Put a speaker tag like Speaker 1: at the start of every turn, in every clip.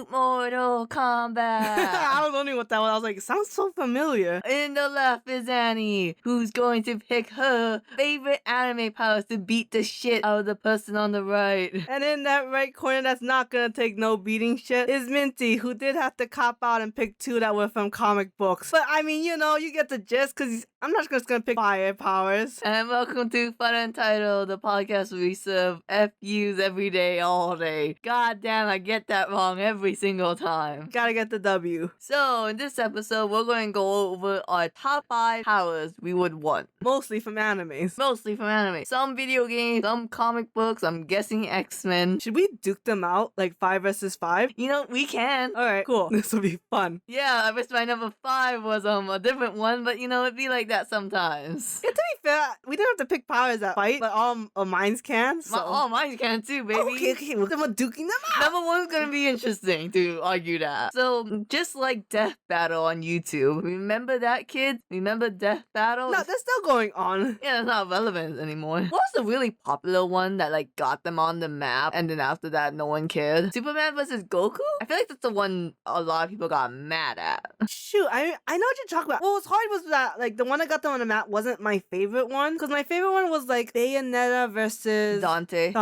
Speaker 1: Mortal Kombat.
Speaker 2: I was wondering what that was. I was like, it sounds so familiar.
Speaker 1: In the left is Annie, who's going to pick her favorite anime powers to beat the shit out of the person on the right.
Speaker 2: And in that right corner that's not gonna take no beating shit is Minty, who did have to cop out and pick two that were from comic books. But I mean, you know, you get the gist, because I'm not just gonna pick fire powers.
Speaker 1: And welcome to FunUntitled, the podcast where we serve FUs every day, all day. God damn, I get that wrong every single time.
Speaker 2: Gotta get the W.
Speaker 1: So, in this episode, we're going to go over our top 5 powers we would want.
Speaker 2: Mostly from animes.
Speaker 1: Mostly from anime. Some video games, some comic books, I'm guessing X-Men.
Speaker 2: Should we duke them out, like 5 versus 5?
Speaker 1: You know, we can.
Speaker 2: Alright, cool. This will be fun.
Speaker 1: Yeah, I wish my number 5 was a different one, but you know, it'd be like that sometimes.
Speaker 2: Yeah, to be fair, we didn't have to pick powers that fight, but all mines can, so...
Speaker 1: All mine can too, baby.
Speaker 2: Okay, we're duking them out!
Speaker 1: Number 1's gonna be interesting to argue that. So, just like Death Battle on YouTube, remember that, kids? Remember Death Battle?
Speaker 2: No, that's still going on.
Speaker 1: Yeah, it's not relevant anymore. What was the really popular one that like got them on the map, and then after that, no one cared? Superman versus Goku? I feel like that's the one a lot of people got mad at.
Speaker 2: Shoot, I know what you're talking about. What was hard was that, like, the one that got them on the map wasn't my favorite one, because my favorite one was, like, Bayonetta versus...
Speaker 1: Dante,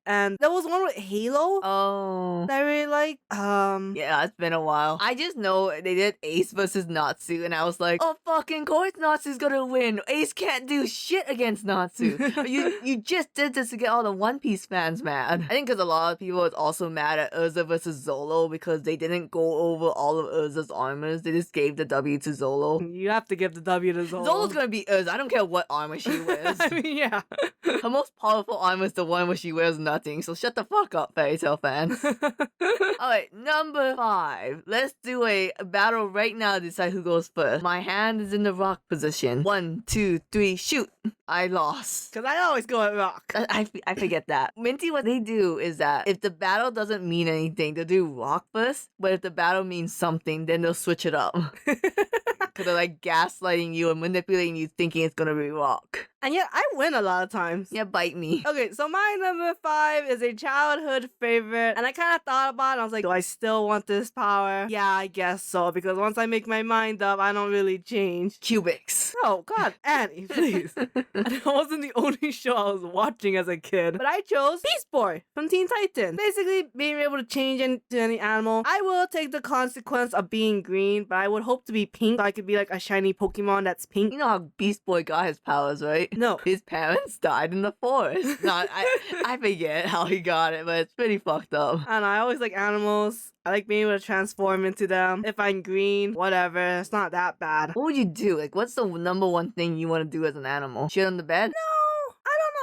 Speaker 2: and there was one with Halo
Speaker 1: oh.
Speaker 2: that I really liked.
Speaker 1: Yeah, it's been a while. I just know they did Ace versus Natsu, and I was like, oh, fucking course Natsu's gonna win. Ace can't do shit against Natsu. you just did this to get all the One Piece fans mad. I think because a lot of people was also mad at Urza versus Zolo because they didn't go over all of Urza's armors. They just gave the W to Zolo.
Speaker 2: You have to give the W to Zolo.
Speaker 1: Zolo's gonna beat Urza. I don't care what armor she wears.
Speaker 2: I mean, yeah.
Speaker 1: Her most powerful armor is the one where she wears nothing, so shut the fuck up, Fairy Tail fans. Alright, number 5. Let's do a battle right now to decide who goes first. My hand is in the rock position. 1, 2, 3, shoot! I lost.
Speaker 2: Because I always go at rock.
Speaker 1: I forget that. Minty, what they do is that if the battle doesn't mean anything, they'll do rock first, but if the battle means something, then they'll switch it up. Because they're like gaslighting you and manipulating you thinking it's gonna be rock.
Speaker 2: And yet, I win a lot of times.
Speaker 1: Yeah, bite me.
Speaker 2: Okay, so my number 5 is a childhood favorite. And I kind of thought about it. And I was like, do I still want this power? Yeah, I guess so. Because once I make my mind up, I don't really change.
Speaker 1: Cubics.
Speaker 2: Oh, God, Annie, please. That wasn't the only show I was watching as a kid. But I chose Beast Boy from Teen Titans. Basically, being able to change into any animal. I will take the consequence of being green, but I would hope to be pink. So I could be like a shiny Pokemon that's pink.
Speaker 1: You know how Beast Boy got his powers, right?
Speaker 2: No.
Speaker 1: His parents died in the forest. No, I forget how he got it, but it's pretty fucked up.
Speaker 2: And I always like animals. I like being able to transform into them. If I'm green, whatever. It's not that bad.
Speaker 1: What would you do? Like, what's the number one thing you want to do as an animal? Shit on the bed?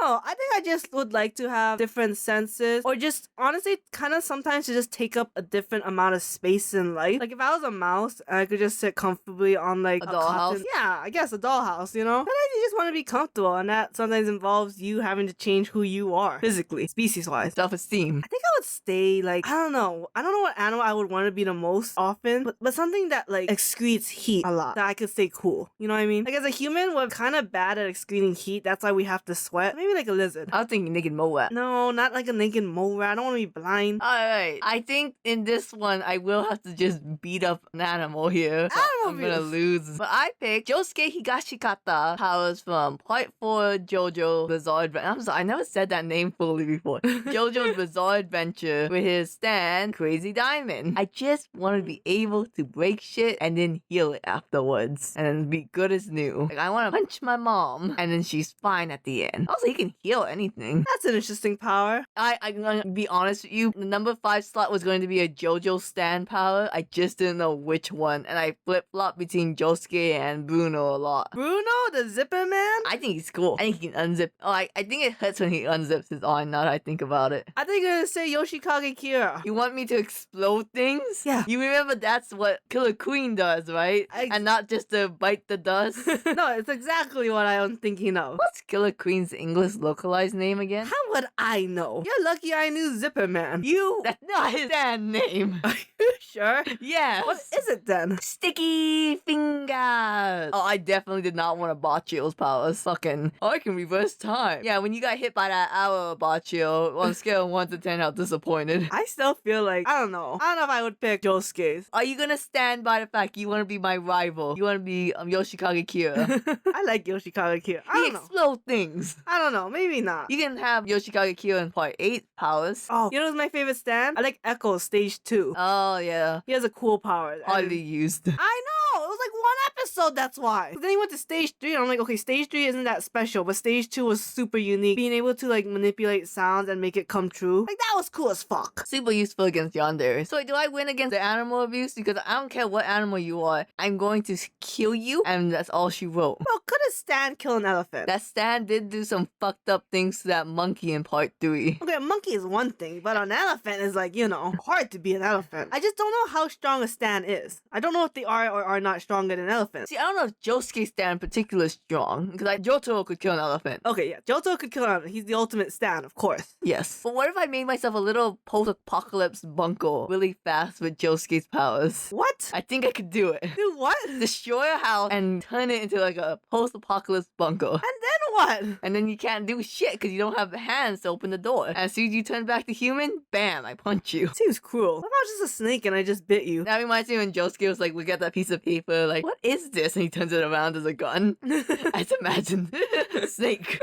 Speaker 2: No, I think I just would like to have different senses, or just honestly kind of sometimes to just take up a different amount of space in life. Like if I was a mouse and I could just sit comfortably on like
Speaker 1: a dollhouse.
Speaker 2: Yeah, I guess a dollhouse, you know? And I just want to be comfortable, and that sometimes involves you having to change who you are physically, species-wise.
Speaker 1: Self-esteem.
Speaker 2: I think I would stay like, I don't know what animal I would want to be the most often, but something that like excretes heat a lot, that I could stay cool. You know what I mean? Like as a human, we're kind of bad at excreting heat. That's why we have to sweat. Maybe like a lizard.
Speaker 1: I was thinking naked mole rat.
Speaker 2: No, not like a naked mole rat. I don't want to be blind.
Speaker 1: Alright, I think in this one, I will have to just beat up an animal here. I'm gonna lose. But I picked Josuke Higashikata powers from Part 4 JoJo Bizarre Adventure. I'm sorry, I never said that name fully before. JoJo's Bizarre Adventure with his stand, Crazy Diamond. I just want to be able to break shit and then heal it afterwards. And then be good as new. Like, I want to punch my mom and then she's fine at the end. Also, he can heal anything.
Speaker 2: That's an interesting power.
Speaker 1: I'm gonna be honest with you. The number 5 slot was going to be a JoJo stand power. I just didn't know which one. And I flip-flopped between Josuke and Bruno a lot.
Speaker 2: Bruno, the zipper man?
Speaker 1: I think he's cool. I think he can unzip. Oh, I think it hurts when he unzips his arm, now that I think about it.
Speaker 2: I think you're gonna say Yoshikage Kira.
Speaker 1: You want me to explode things?
Speaker 2: Yeah.
Speaker 1: You remember that's what Killer Queen does, right? And not just to bite the dust?
Speaker 2: No, it's exactly what I am thinking of.
Speaker 1: What's Killer Queen's English his localized name again?
Speaker 2: How would I know? You're lucky I knew Zipper Man.
Speaker 1: That's not his stand name.
Speaker 2: Are you sure?
Speaker 1: Yes.
Speaker 2: What is it then?
Speaker 1: Sticky fingers. Oh, I definitely did not want to Bacchio's powers. Fucking, I can reverse time. Yeah, when you got hit by that arrow, Bacchio, on a scale of 1 to 10, how disappointed.
Speaker 2: I still feel like, I don't know if I would pick Josuke's.
Speaker 1: Are you gonna stand by the fact you want to be my rival? You want to be Yoshikage Kira?
Speaker 2: I like Yoshikage Kira. I
Speaker 1: He
Speaker 2: don't know.
Speaker 1: explode things.
Speaker 2: I don't know. Maybe not.
Speaker 1: You can have Yoshikage Kira in part 8 powers.
Speaker 2: Oh, you know what's my favorite stand? I like Echo Stage 2.
Speaker 1: Oh, yeah.
Speaker 2: He has a cool power.
Speaker 1: Hardly used.
Speaker 2: I know! It was like one episode, that's why. Then he went to Stage 3, and I'm like, okay, Stage 3 isn't that special, but Stage 2 was super unique. Being able to, like, manipulate sounds and make it come true. Like, that was cool as fuck.
Speaker 1: Super useful against yandere. So wait, do I win against the animal abuse? Because I don't care what animal you are. I'm going to kill you, and that's all she wrote.
Speaker 2: Well, could a stand kill an elephant?
Speaker 1: That Stan did do some fucked up things to that monkey in part 3.
Speaker 2: Okay, a monkey is one thing, but an elephant is like, you know, hard to be an elephant. I just don't know how strong a stand is. I don't know if they are or are not stronger than elephants.
Speaker 1: See, I don't know if Josuke's Stan in particular is strong, because like Jotaro could kill an elephant.
Speaker 2: Okay, yeah, Johto could kill an elephant. He's the ultimate stand, of course.
Speaker 1: Yes. But what if I made myself a little post-apocalypse bunko really fast with Josuke's powers?
Speaker 2: What?
Speaker 1: I think I could do it.
Speaker 2: Do what?
Speaker 1: Destroy a house and turn it into like a post-apocalypse bunko.
Speaker 2: And then what?
Speaker 1: And then you can't do shit because you don't have hands to open the door. And as soon as you turn back to human, bam, I punch you.
Speaker 2: Seems cruel. What about just a snake and I just bit you?
Speaker 1: That reminds me when Josuke was like, we got that piece of paper, like, what is this? And he turns it around as a gun. I just imagine snake.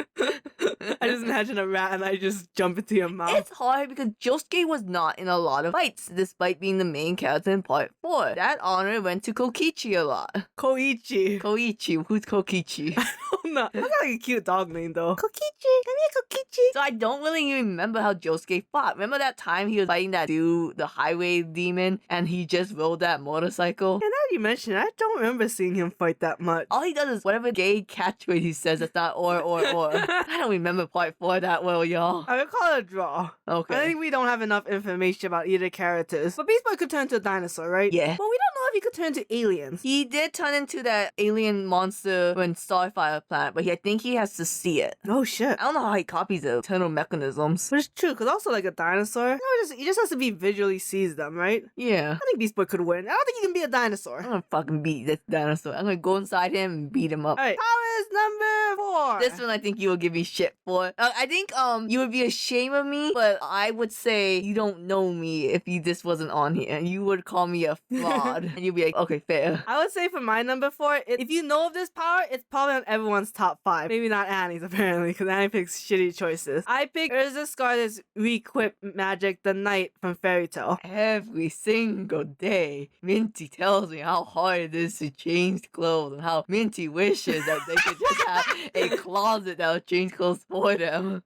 Speaker 2: I just imagine a rat and I just jump into your mouth.
Speaker 1: It's hard because Josuke was not in a lot of fights, despite being the main character in part 4. That honor went to Kokichi a lot.
Speaker 2: Koichi.
Speaker 1: Koichi, who's Kokichi?
Speaker 2: Oh no. That's like a cute dog name though. Kokichi. Come here, Kokichi.
Speaker 1: So I don't really remember how Josuke fought. Remember that time he was fighting that dude, the highway demon, and he just rode that motorcycle?
Speaker 2: And now you mention it, I don't remember seeing him fight that much.
Speaker 1: All he does is whatever gay catchphrase he says that's not or. I don't remember part 4 that well, y'all.
Speaker 2: I would call it a draw.
Speaker 1: Okay.
Speaker 2: I think we don't have enough information about either characters. But Beast Boy could turn into a dinosaur, right?
Speaker 1: Yeah.
Speaker 2: Well, we don't know if he could turn into aliens.
Speaker 1: He did turn into that alien monster when Starfire Planet, but I think he has to see it.
Speaker 2: Oh shit.
Speaker 1: I don't know how he copies the internal mechanisms.
Speaker 2: But it's true, because also like a dinosaur, he just has to be visually sees them, right?
Speaker 1: Yeah.
Speaker 2: I think Beast Boy could win. I don't think he can be a dinosaur.
Speaker 1: I'm gonna fucking beat this dinosaur. I'm gonna go inside him and beat him up.
Speaker 2: Alright, powers number 4.
Speaker 1: This one I think you will give me shit for. I think you would be ashamed of me, but I would say you don't know me if this wasn't on here. You would call me a fraud. And you'd be like, okay, fair.
Speaker 2: I would say for my number 4, if you know of this power, it's probably on everyone's top 5. Maybe not Annie's apparently, because Annie picks shitty choices. I pick Urza Scarlet's re-equip magic, the Knight from Fairy Tail.
Speaker 1: Every single day, Minty tells me how hard it is to change clothes and how Minty wishes that they could just have a closet that will change clothes for them.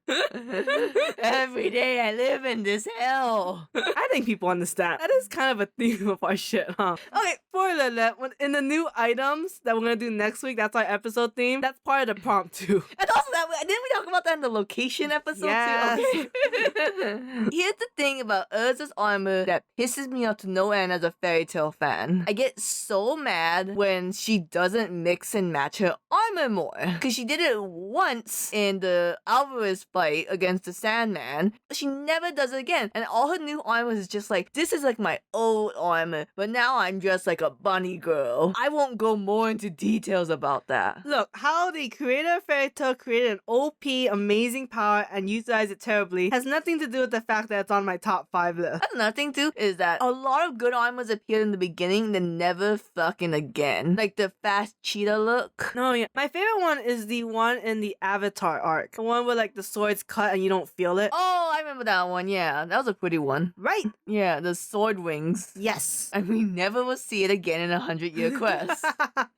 Speaker 1: Every day I live in this hell.
Speaker 2: I think people understand. That is kind of a theme of our shit, huh? Okay, spoiler alert, in the new items that we're gonna do next week, that's our episode theme, that's part of the prompt too.
Speaker 1: And also didn't we talk about that in the location episode
Speaker 2: Yes.
Speaker 1: too? Okay. Here's the thing about Urza's armor that pisses me off to no end as a Fairy Tail fan. I get so mad when she doesn't mix and match her armor more. Because she did it once in the Alvarez fight against the Sandman. She never does it again. And all her new armor is just like, this is like my old armor, but now I'm dressed like a bunny girl. I won't go more into details about that.
Speaker 2: Look, how the creator of Fairy Tail created an OP, amazing power and utilized it terribly has nothing to do with the fact that it's on my top 5 list.
Speaker 1: That's another thing too, is that a lot of good armors appeared in the beginning, then never fucking again. Like the fast cheetah look.
Speaker 2: No, yeah. My favorite one is the one in the Avatar arc. The one where like the swords cut and you don't feel it.
Speaker 1: Oh, I remember that one, yeah. That was a pretty one.
Speaker 2: Right.
Speaker 1: Yeah, the sword wings.
Speaker 2: Yes.
Speaker 1: And we never will see it again in 100-year quest.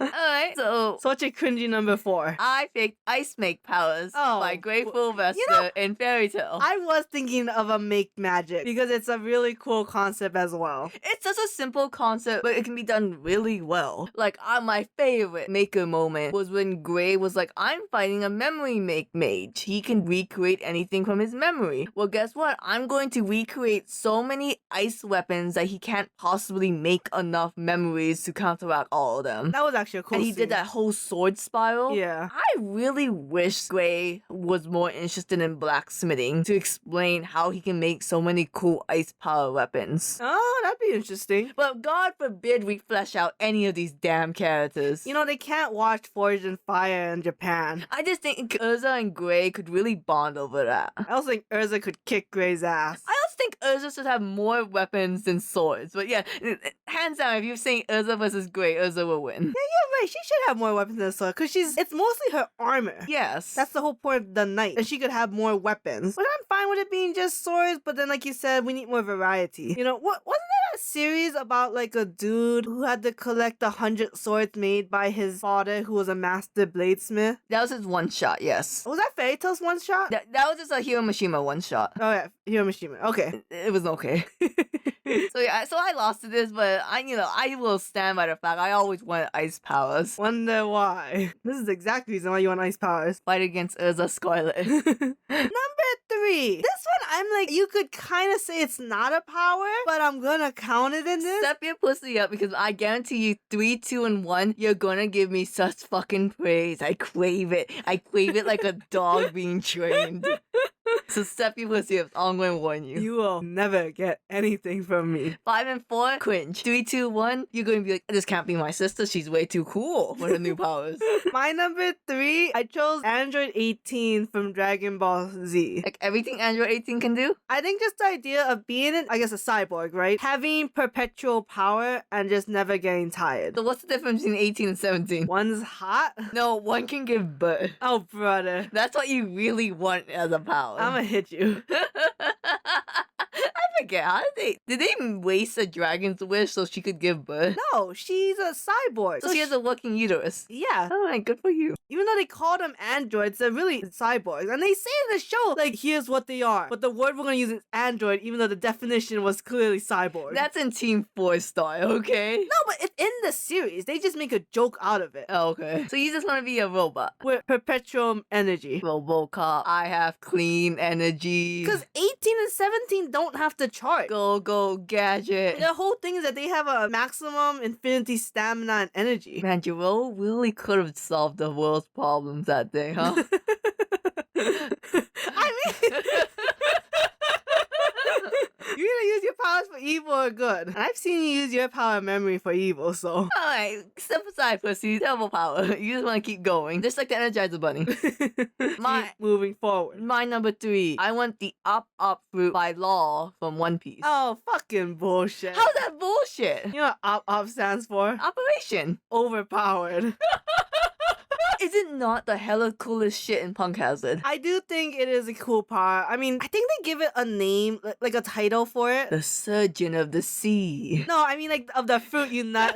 Speaker 1: Alright, so
Speaker 2: Such a cringy number 4.
Speaker 1: I picked Ice Make Powers
Speaker 2: Oh,
Speaker 1: by Grateful Vesta
Speaker 2: you know,
Speaker 1: in Fairy Tail.
Speaker 2: I was thinking of a make magic because it's a really cool concept as well.
Speaker 1: It's such a simple concept, but it can be done really well. Like, my favorite maker moment was when when Gray was like, I'm fighting a memory make mage. He can recreate anything from his memory. Well, guess what? I'm going to recreate so many ice weapons that he can't possibly make enough memories to counteract all of them.
Speaker 2: That was actually a cool
Speaker 1: And he
Speaker 2: scene.
Speaker 1: did that whole sword spiral.
Speaker 2: Yeah.
Speaker 1: I really wish Gray was more interested in blacksmithing to explain how he can make so many cool ice power weapons.
Speaker 2: Oh, that'd be interesting.
Speaker 1: But God forbid we flesh out any of these damn characters.
Speaker 2: You know, they can't watch Forged in Fire in Japan.
Speaker 1: I just think Urza and Gray could really bond over that.
Speaker 2: I also think Urza could kick Gray's ass.
Speaker 1: I also think Urza should have more weapons than swords. But yeah, hands down, if you're saying Urza versus Gray, Urza will win.
Speaker 2: Yeah, right. She should have more weapons than a sword because it's mostly her armor.
Speaker 1: Yes.
Speaker 2: That's the whole point of the knight. And she could have more weapons. But I'm fine with it being just swords. But then, like you said, we need more variety. You know, wasn't there a series about like a dude who had to collect 100 swords made by his father, who was a master bladesmith?
Speaker 1: That was his one shot, yes.
Speaker 2: Was that Fairy Tail's one shot?
Speaker 1: That was just a Hiro Mishima one shot.
Speaker 2: Oh yeah, Hiro Mishima. Okay.
Speaker 1: It was okay. So yeah, so I lost to this, but I will stand by the fact I always wanted ice powers.
Speaker 2: Wonder why. This is the exact reason why you want ice powers.
Speaker 1: Fight against Urza Scarlet.
Speaker 2: Number 3. This one, I'm like, you could kind of say it's not a power, but I'm gonna count it in this.
Speaker 1: Step your pussy up because I guarantee you 3, 2, and 1, you're gonna give me such fucking praise. I crave it. I crave it like a dog being trained. So step your pussy up. I'm going to warn you.
Speaker 2: You will never get anything from me.
Speaker 1: 5 and 4, cringe. 3, 2, 1, you're going to be like, this can't be my sister. She's way too cool for her new powers.
Speaker 2: My number 3, I chose Android 18 from Dragon Ball Z.
Speaker 1: Like everything Android 18 can do?
Speaker 2: I think just the idea of being, I guess, a cyborg, right? Having perpetual power and just never getting tired.
Speaker 1: So what's the difference between 18 and 17?
Speaker 2: One's hot.
Speaker 1: No, one can give birth.
Speaker 2: Oh, brother.
Speaker 1: That's what you really want as a power.
Speaker 2: I'm gonna hit you.
Speaker 1: I forget. How did they waste a dragon's wish so she could give birth?
Speaker 2: No, she's a cyborg.
Speaker 1: So she has a working uterus.
Speaker 2: Yeah.
Speaker 1: All right, good for you.
Speaker 2: Even though they call them androids, they're really cyborgs. And they say in the show, like, here's what they are. But the word we're gonna use is android, even though the definition was clearly cyborg.
Speaker 1: That's in Team 4 style, okay?
Speaker 2: No, but it's in the series. They just make a joke out of it.
Speaker 1: Oh, okay. So you just want to be a robot.
Speaker 2: With perpetual energy.
Speaker 1: Robocop, I have clean energy.
Speaker 2: Because 18 and 17 don't have to charge.
Speaker 1: Go, gadget.
Speaker 2: The whole thing is that they have a maximum infinity stamina and energy.
Speaker 1: Man, Jiro really could have solved the world's problems that day, huh?
Speaker 2: I mean... You're gonna use your powers for evil or good. And I've seen you use your power memory for evil, so...
Speaker 1: Alright, step aside, pussy. Double power. You just want to keep going. Just like the Energizer Bunny.
Speaker 2: Keep moving forward.
Speaker 1: My number 3. I want the Up fruit by Law from One Piece.
Speaker 2: Oh, fucking bullshit.
Speaker 1: How's that bullshit?
Speaker 2: You know what up stands for?
Speaker 1: Operation.
Speaker 2: Overpowered.
Speaker 1: Is it not the hella coolest shit in Punk Hazard?
Speaker 2: I do think it is a cool power. I mean, I think they give it a name, like a title for it.
Speaker 1: The Surgeon of the Sea.
Speaker 2: No, I mean like of the fruit, you nut.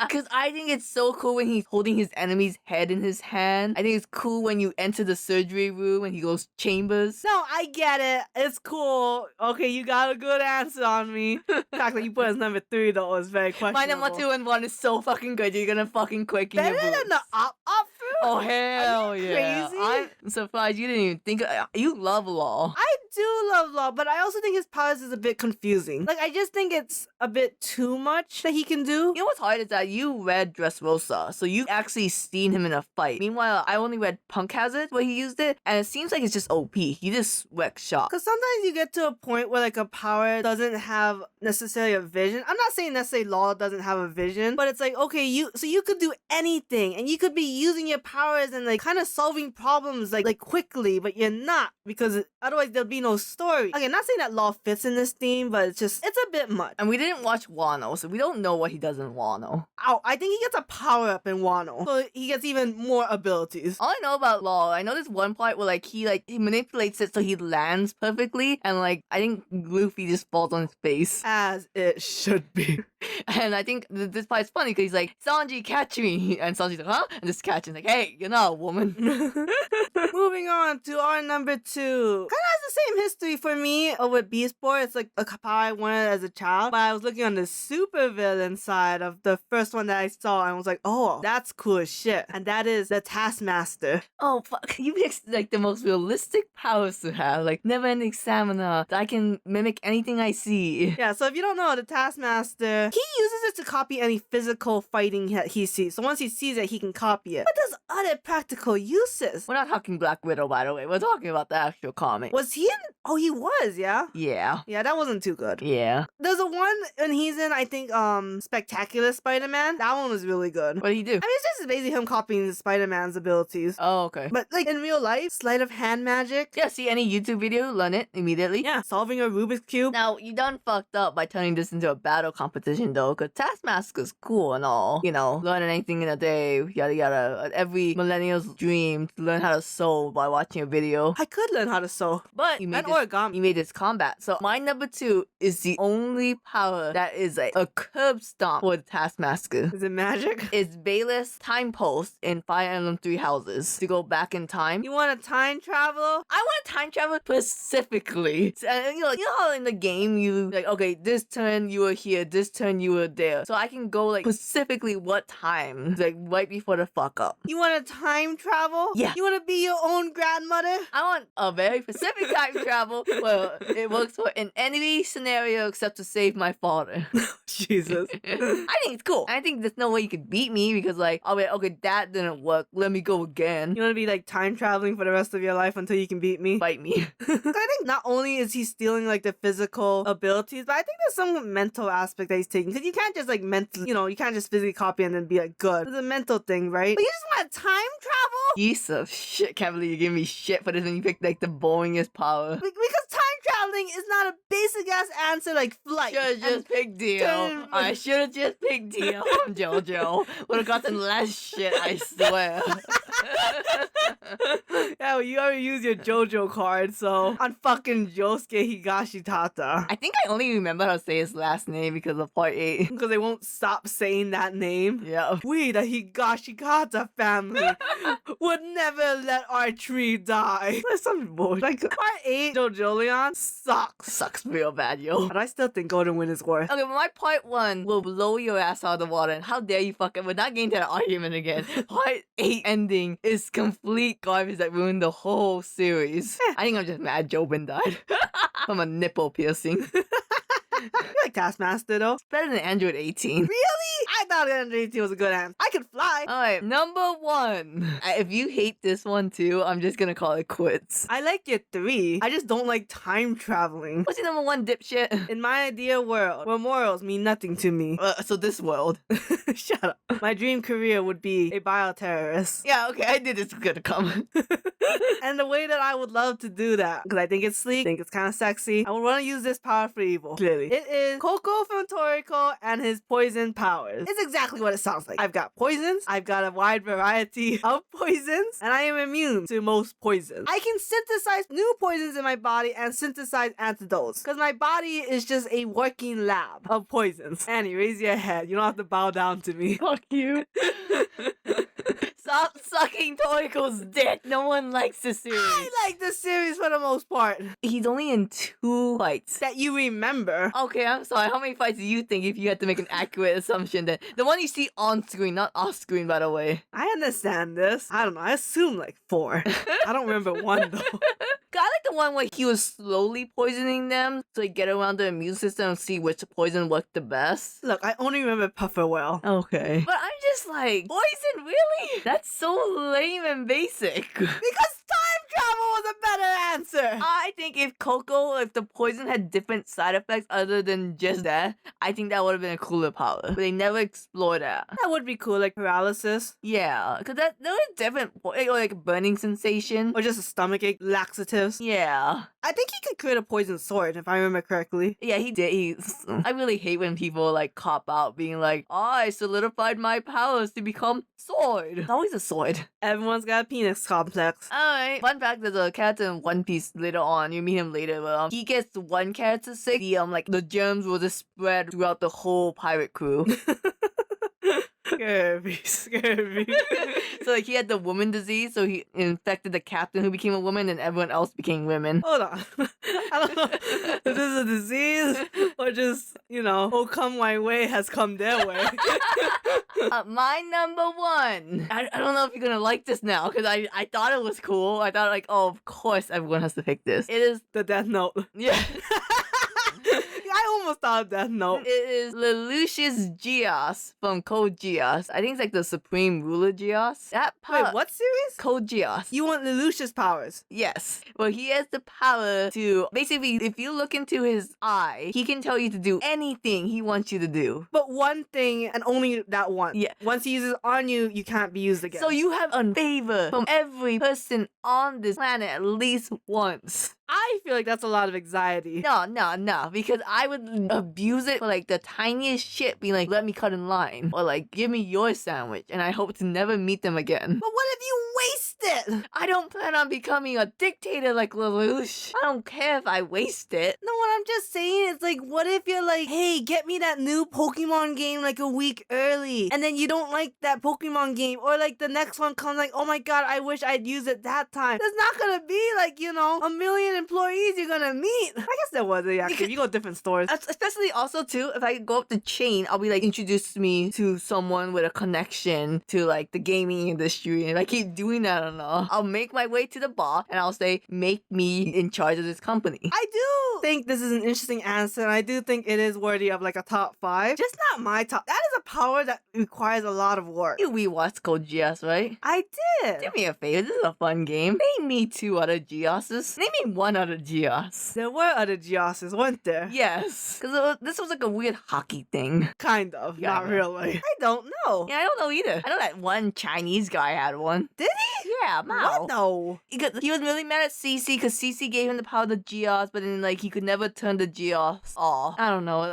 Speaker 1: Because I think it's so cool when he's holding his enemy's head in his hand. I think it's cool when you enter the surgery room and he goes chambers.
Speaker 2: No, I get it. It's cool. Okay, you got a good answer on me. The fact that you put as number 3 though is very questionable.
Speaker 1: My number 2 and 1 is so fucking good. You're gonna fucking quake in your
Speaker 2: Better
Speaker 1: boots.
Speaker 2: than the up fruit?
Speaker 1: Oh hell yeah!
Speaker 2: Crazy?
Speaker 1: I'm surprised you didn't even think. You love Law.
Speaker 2: I do love Law, but I also think his powers is a bit confusing. Like, I just think it's a bit too much that he can do.
Speaker 1: You know what's hard is that you read Dressrosa, so you actually seen him in a fight. Meanwhile, I only read Punk Hazard where he used it, and it seems like it's just OP. He just wrecks shop.
Speaker 2: Because sometimes you get to a point where, like, a power doesn't have necessarily a vision. I'm not saying necessarily Law doesn't have a vision, but it's like, okay, you could do anything, and you could be using your powers and, like, kind of solving problems, like quickly, but you're not, because otherwise there'll be no story. Okay, not saying that Law fits in this theme, but it's a bit much.
Speaker 1: And we didn't watch Wano, so we don't know what he does in Wano.
Speaker 2: Oh, I think he gets a power up in Wano, so he gets even more abilities.
Speaker 1: All I know about Law, I know this one part where he manipulates it so he lands perfectly, and I think Luffy just falls on his face.
Speaker 2: As it should be.
Speaker 1: And I think this part's funny because he's like, Sanji, catch me. And Sanji's like, huh? And just catching like, hey, you're not a woman.
Speaker 2: Moving on to our number 2. Kind of has the same history for me with Beast Boy. It's like a power I wanted as a child, but I was looking on the super villain side of the first one that I saw, and I was like, oh, that's cool as shit. And that is the Taskmaster.
Speaker 1: Oh, fuck. You picked like the most realistic powers to have. Like, never-ending stamina. I can mimic anything I see.
Speaker 2: Yeah, so if you don't know, the Taskmaster, he uses it to copy any physical fighting that he sees. So once he sees it, he can copy it. But there's other practical uses.
Speaker 1: We're not talking Black Widow, by the way. We're talking about the actual comic.
Speaker 2: Was he in? Oh, he was, yeah?
Speaker 1: Yeah.
Speaker 2: Yeah, that wasn't too good.
Speaker 1: Yeah.
Speaker 2: There's a one when he's in, I think, Spectacular Spider-Man. That one was really good.
Speaker 1: What did he do?
Speaker 2: I mean, it's just basically him copying Spider-Man's abilities.
Speaker 1: Oh, okay.
Speaker 2: But, like, in real life, sleight of hand magic.
Speaker 1: Yeah, see any YouTube video, learn it immediately.
Speaker 2: Yeah, solving a Rubik's Cube.
Speaker 1: Now, you done fucked up by turning this into a battle competition, though, because Taskmaster's cool and all. You know, learning anything in a day, yada yada. Every millennial's dream to learn how to sew by watching a video.
Speaker 2: I could learn how to sew.
Speaker 1: But you made
Speaker 2: And
Speaker 1: this,
Speaker 2: origami.
Speaker 1: you made this combat. So my number 2 is the only power that is a curb stomp for the Taskmaster.
Speaker 2: Is it magic?
Speaker 1: It's Bayless Time Post in Fire Emblem 3 Houses to go back in time.
Speaker 2: You want to time travel?
Speaker 1: I want to time travel specifically. And you know how in the game you like, okay, this turn you were here, this turn you were there. So I can go like specifically what time, like right before the fuck up.
Speaker 2: You want to time travel?
Speaker 1: Yeah.
Speaker 2: You want to be your own grandmother?
Speaker 1: I want a very specific time travel where it works for in any scenario except to save my father.
Speaker 2: Jesus.
Speaker 1: I think it's cool. I think there's no way you could beat me because like, oh wait, okay, that didn't work. Let me go again.
Speaker 2: You want to be like time traveling for the rest of your life until you can beat me?
Speaker 1: Fight me.
Speaker 2: I think not only is he stealing like the physical abilities, but I think there's some mental aspect that he's taking. Because you can't just like mentally, you can't just physically copy and then be like good. It's a mental thing, right? But you just want to time travel?
Speaker 1: Piece of shit. Can't believe you give me shit for this when you picked like the boringest power.
Speaker 2: Because time traveling is not a basic ass answer like flight.
Speaker 1: Should've just picked Dio. I should've just picked Dio from JoJo. Would've gotten less shit, I swear.
Speaker 2: Yeah, well, you already used your JoJo card, so on fucking Josuke Higashitata.
Speaker 1: I think I only remember how to say his last name because of part 8.
Speaker 2: Because they won't stop saying that name.
Speaker 1: Yeah.
Speaker 2: We, the Higashikata family, would never let our tree die. That's some bullshit. Like, part 8, JoJo Leon sucks.
Speaker 1: Sucks real bad, yo.
Speaker 2: But I still think Golden Wind is worth.
Speaker 1: Okay, but my part 1 will blow your ass out of the water. And how dare you fucking... We're not getting to that argument again. Part 8 ending is complete garbage that ruined the whole series. I think I'm just mad Jobin died. From a nipple piercing.
Speaker 2: You like Taskmaster though?
Speaker 1: It's better than Android 18.
Speaker 2: Really? I thought Android 18 was a good answer. I could fly.
Speaker 1: Alright, number 1. If you hate this one too, I'm just gonna call it quits.
Speaker 2: I like your 3. I just don't like time traveling.
Speaker 1: What's your number 1, dipshit?
Speaker 2: In my idea world, where morals mean nothing to me.
Speaker 1: So this world.
Speaker 2: Shut up. My dream career would be a bioterrorist.
Speaker 1: Yeah, okay, I knew this was gonna come.
Speaker 2: And the way that I would love to do that, because I think it's sleek, I think it's kind of sexy, I would want to use this power for evil. Clearly. It is Coco from Toriko and his poison powers. It's exactly what it sounds like. I've got poisons, I've got a wide variety of poisons, and I am immune to most poisons. I can synthesize new poisons in my body and synthesize antidotes, because my body is just a working lab of poisons. Annie, raise your head. You don't have to bow down to me.
Speaker 1: Fuck you. Stop sucking Toriko's dick. No one likes the series.
Speaker 2: I like the series for the most part.
Speaker 1: He's only in 2 fights.
Speaker 2: That you remember.
Speaker 1: Okay, I'm sorry. How many fights do you think if you had to make an accurate assumption then? The one you see on screen, not off screen, by the way.
Speaker 2: I understand this. I don't know. I assume like 4. I don't remember 1 though.
Speaker 1: I like the one where he was slowly poisoning them to get around the immune system and see which poison worked the best.
Speaker 2: Look, I only remember Puffer well.
Speaker 1: Okay. But I'm just like, poison, really? That's so lame and basic.
Speaker 2: Because time travel was a better answer.
Speaker 1: I think if the poison had different side effects other than just that, I think that would have been a cooler power. But they never explore that.
Speaker 2: That would be cool, like paralysis.
Speaker 1: Yeah, because there was different, or like a burning sensation.
Speaker 2: Or just a stomachache, laxatives.
Speaker 1: Yeah.
Speaker 2: I think he could create a poison sword, if I remember correctly.
Speaker 1: Yeah, he did. I really hate when people like cop out being like, oh, I solidified my powers to become sword. It's always a sword.
Speaker 2: Everyone's got a penis complex.
Speaker 1: Alright. Fun fact, there's a character in One Piece later on. You meet him later, but he gets one character sick. The germs will just spread throughout the whole pirate crew.
Speaker 2: Scurvy.
Speaker 1: So like he had the woman disease, so he infected the captain who became a woman, and everyone else became women.
Speaker 2: Hold on. I don't know if this is a disease or just, oh come my way has come their way.
Speaker 1: My number one. I don't know if you're gonna like this now, because I thought it was cool. I thought like, oh, of course everyone has to pick this. It is
Speaker 2: The Death Note.
Speaker 1: yeah.
Speaker 2: I almost thought of Death Note.
Speaker 1: It is Lelouch's Geass from Code Geass. I think it's like the Supreme Ruler Geass. That power.
Speaker 2: Wait, what series?
Speaker 1: Code Geass.
Speaker 2: You want Lelouch's powers?
Speaker 1: Yes. Well, he has the power to basically, if you look into his eye, he can tell you to do anything he wants you to do.
Speaker 2: But one thing and only that one.
Speaker 1: Yeah.
Speaker 2: Once he uses on you, you can't be used again.
Speaker 1: So you have a favor from every person on this planet at least once.
Speaker 2: I feel like that's a lot of anxiety.
Speaker 1: No, because I would abuse it for like the tiniest shit, being like, let me cut in line, or like, give me your sandwich, and I hope to never meet them again.
Speaker 2: But what if you waste it?
Speaker 1: I don't plan on becoming a dictator like Lelouch. I don't care if I waste it.
Speaker 2: No, what I'm just saying is like, what if you're like, hey, get me that new Pokemon game like a week early, and then you don't like that Pokemon game, or like the next one comes like, oh my god, I wish I'd use it that time. There's not gonna be like, a million employees you're gonna meet. I guess there was, yeah. If you go to different stores.
Speaker 1: Especially also too, if I go up the chain, I'll be like, introduce me to someone with a connection to like the gaming industry. And if I keep doing that enough, I'll make my way to the bar and I'll say, make me in charge of this company.
Speaker 2: I do think this is an interesting answer, and I do think it is worthy of like a top 5. Just not my top. That is a power that requires a lot of work.
Speaker 1: You rewatched Code Geass, right?
Speaker 2: I did.
Speaker 1: Do me a favor, this is a fun game. Name me 2 other Geasses. Name me 1 other Geass.
Speaker 2: There were other Geasses, weren't there?
Speaker 1: Yes, because this was like a weird hockey thing.
Speaker 2: Kind of, not
Speaker 1: Kinda.
Speaker 2: really. I don't know.
Speaker 1: Yeah, I don't know either. I know that one Chinese guy had one.
Speaker 2: Did he?
Speaker 1: Yeah, Mao.
Speaker 2: What? No.
Speaker 1: He was really mad at CC because CC gave him the power of the Geass, but then like he could never turn the Geass off. I don't know.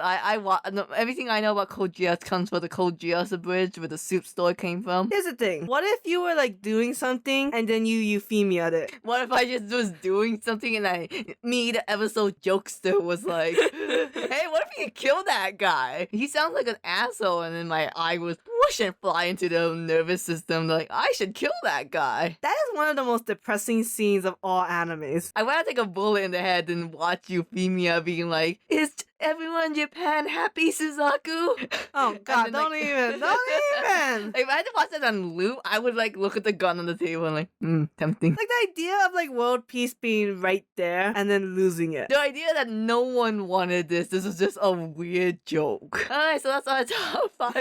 Speaker 1: Everything I know about Code Geass comes from the Code Geass bridge where the soup store came from.
Speaker 2: Here's the thing. What if you were like doing something and then you euphemia'd it?
Speaker 1: What if I just was doing something and the episode jokester was like, hey, what if you could kill that guy? He sounds like an asshole, and then my eye was whoosh and fly into the nervous system. Like, I should kill that guy.
Speaker 2: That is one of the most depressing scenes of all animes.
Speaker 1: I want to take a bullet in the head and watch Euphemia being like, is everyone in Japan happy, Suzaku?
Speaker 2: Oh god,
Speaker 1: then,
Speaker 2: don't
Speaker 1: like-
Speaker 2: even.
Speaker 1: Like, if I had to watch that on loop, I would like look at the gun on the table and like, tempting.
Speaker 2: Like the idea of like world peace being right there and then losing it.
Speaker 1: The idea that no one wanted this was just a weird joke. Alright, so that's our top 5.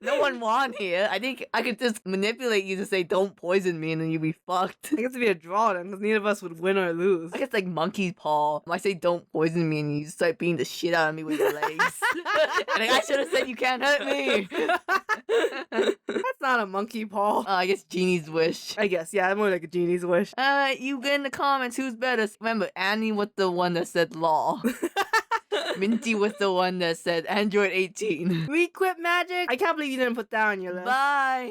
Speaker 1: No one won here. I think I could just manipulate you to say don't poison me and then you'd be fucked.
Speaker 2: I guess it'd be a draw then, because neither of us would win or lose.
Speaker 1: I guess like monkey paw. I say don't poison me and you start beating the shit out of me with your legs. And I should have said you can't hurt me.
Speaker 2: That's not a monkey paw.
Speaker 1: I guess Genie's wish.
Speaker 2: I guess, yeah, more like a genie's wish.
Speaker 1: You get in the comments who's better. Remember, Annie was the one that said law. Minty was the one that said Android 18.
Speaker 2: We quit magic. I can't believe you didn't put that on your list.
Speaker 1: Bye.